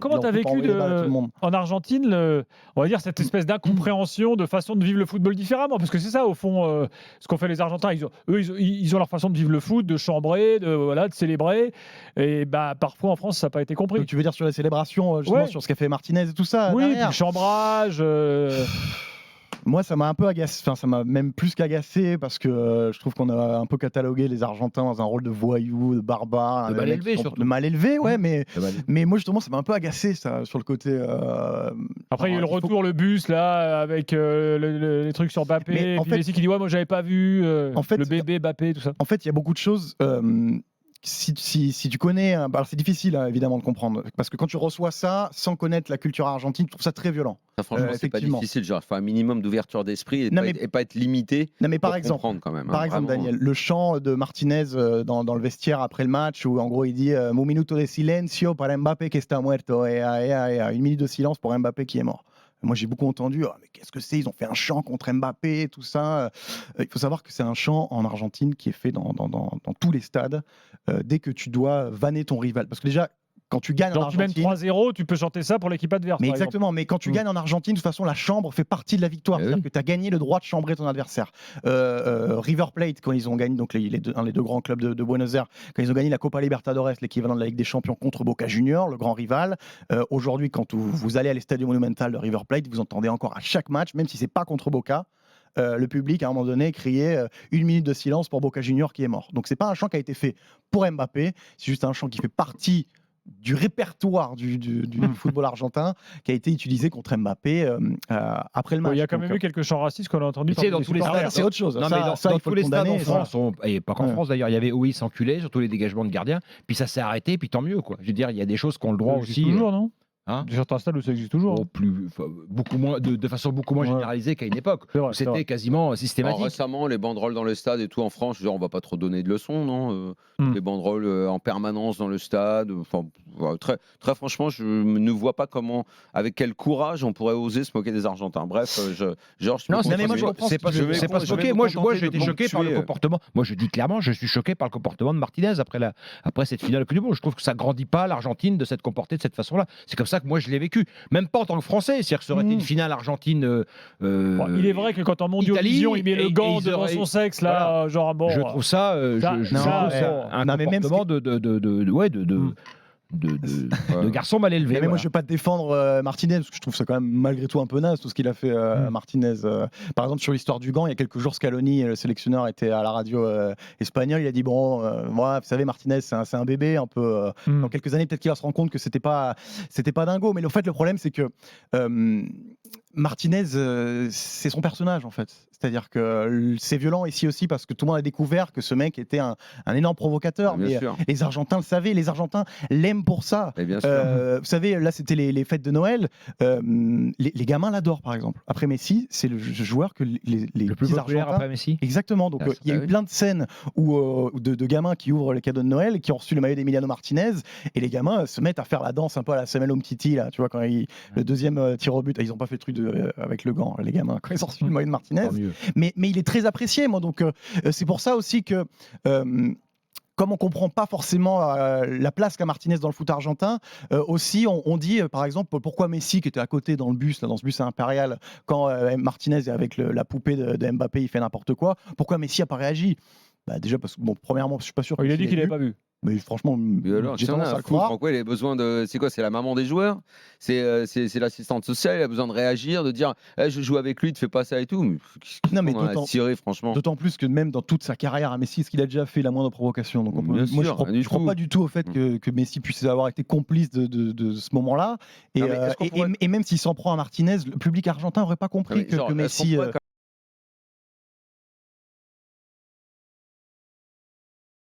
comment tu as vécu en Argentine, on va dire, cette espèce d'incompréhension, de façon de vivre le football différemment? Parce que c'est ça, au fond, ce qu'ont fait les Argentins. Ils ont leur façon de vivre le foot, de chambrer, de célébrer. Et parfois, en France, ça n'a pas été compris. Donc, tu veux dire sur les célébrations, justement, sur ce qu'a fait Martinez et tout ça? Oui, puis le chambrage. Moi, ça m'a un peu agacé, enfin, ça m'a même plus qu'agacé parce que je trouve qu'on a un peu catalogué les Argentins dans un rôle de voyous, de barbares, de mal élevé, surtout. De mal élevé, ouais, mais moi, justement, ça m'a un peu agacé, ça, sur le côté. Après, il y a eu le retour, le bus, là, avec les trucs sur Mbappé, et puis Messi qui dit, ouais, moi, j'avais pas vu le bébé Mbappé, tout ça. En fait, il y a beaucoup de choses. Si tu connais, alors c'est difficile évidemment de comprendre, parce que quand tu reçois ça sans connaître la culture argentine, tu trouves ça très violent. Ça, franchement, c'est pas difficile, genre, il faut un minimum d'ouverture d'esprit et pas être limité. Non, mais par exemple, quand même, par exemple, Daniel, le chant de Martinez dans le vestiaire après le match, où en gros il dit un minuto de silencio para Mbappé que está muerto, et une minute de silence pour Mbappé qui est mort. Moi, j'ai beaucoup entendu, mais qu'est-ce que c'est? Ils ont fait un chant contre Mbappé, tout ça. Il faut savoir que c'est un chant en Argentine qui est fait dans tous les stades dès que tu dois vanner ton rival. Parce que déjà, quand tu gagnes en Argentine... tu mènes 3-0, tu peux chanter ça pour l'équipe adverse. Mais exactement, mais quand tu gagnes en Argentine, de toute façon, la chambre fait partie de la victoire. C'est-à-dire que tu as gagné le droit de chambrer ton adversaire. River Plate, quand ils ont gagné, donc les deux grands clubs de Buenos Aires, quand ils ont gagné la Copa Libertadores, l'équivalent de la Ligue des Champions contre Boca Juniors, le grand rival, aujourd'hui, quand vous allez à l'Estadio Monumental de River Plate, vous entendez encore à chaque match, même si c'est pas contre Boca, le public, à un moment donné, criait une minute de silence pour Boca Juniors qui est mort. Donc, c'est pas un chant qui a été fait pour Mbappé, c'est juste un chant qui fait partie du répertoire du football argentin qui a été utilisé contre Mbappé après le match. Il y a quand même eu quelques chants racistes qu'on a entendus. Dans tous les stades, c'est autre chose. Non, mais dans tous les stades en France, et pas qu'en France d'ailleurs, il y avait OI s'enculer sur tous les dégagements de gardiens, puis ça s'est arrêté, puis tant mieux, quoi. Je veux dire, il y a des choses qui ont le droit aussi. Toujours, non? Hein, certains stades où ça existe toujours. Beaucoup moins, de façon beaucoup moins généralisée qu'à une époque. C'était quasiment systématique. Alors, récemment, les banderoles dans le stade et tout en France, genre, on va pas trop donner de leçons, non Les banderoles en permanence dans le stade. Très, très franchement, je ne vois pas avec quel courage on pourrait oser se moquer des Argentins. Bref, Georges. Non, c'est pas se moquer. Moi, j'ai été choqué par le comportement. Moi, je dis clairement, je suis choqué par le comportement de Martinez après cette finale du monde. Je trouve que ça grandit pas l'Argentine de s'être comportée de cette façon-là. C'est comme ça que moi je l'ai vécu, même pas en tant que Français, c'est-à-dire que ça aurait été une finale Argentine. Il est vrai que quand en Mondiaux-Vision, il met le gant devant son sexe, là, voilà. Genre bon. Je trouve ça, un comportement de garçon mal élevé. Mais moi, je ne vais pas défendre Martinez, parce que je trouve ça quand même malgré tout un peu naze, tout ce qu'il a fait Martinez. Par exemple, sur l'histoire du gant, il y a quelques jours, Scaloni, le sélectionneur, était à la radio espagnole. Il a dit bon, moi, vous savez, Martinez, c'est un bébé, un peu. Dans quelques années, peut-être qu'il va se rendre compte que c'était pas dingo. Mais en fait, le problème, c'est que Martinez, c'est son personnage, en fait. C'est-à-dire que c'est violent ici aussi parce que tout le monde a découvert que ce mec était un énorme provocateur. Mais les Argentins le savaient, les Argentins l'aiment pour ça. Vous savez, là c'était les fêtes de Noël. Les gamins l'adorent, par exemple. Après Messi, c'est le joueur que les plus populaire après Messi. Exactement. Donc il y a eu plein de scènes de gamins qui ouvrent les cadeaux de Noël, qui ont reçu le maillot d'Emiliano Martinez, et les gamins se mettent à faire la danse un peu à la Samuel Umtiti, là, tu vois, quand le deuxième tir au but, ils n'ont pas fait le truc avec le gant, les gamins, quand ils ont reçu le maillot de Martinez. Mais il est très apprécié, moi, donc c'est pour ça aussi que comme on ne comprend pas forcément la place qu'a Martinez dans le foot argentin, aussi on dit par exemple pourquoi Messi qui était à côté dans ce bus impérial quand Martinez est avec la poupée de Mbappé, il fait n'importe quoi, pourquoi Messi n'a pas réagi? Déjà parce que premièrement je suis pas sûr. Il a dit qu'il n'avait pas vu. Mais franchement, j'ai tendance à le croire. Pourquoi il a besoin de. C'est quoi? C'est la maman des joueurs? C'est l'assistante sociale, il a besoin de réagir, de dire je joue avec lui, ne fais pas ça et tout. Non, mais franchement. D'autant plus que même dans toute sa carrière à Messi, est-ce qu'il a déjà fait la moindre provocation? Donc moi, je ne crois pas du tout au fait que Messi puisse avoir été complice de ce moment-là. Et même s'il s'en prend à Martinez, le public argentin n'aurait pas compris que Messi.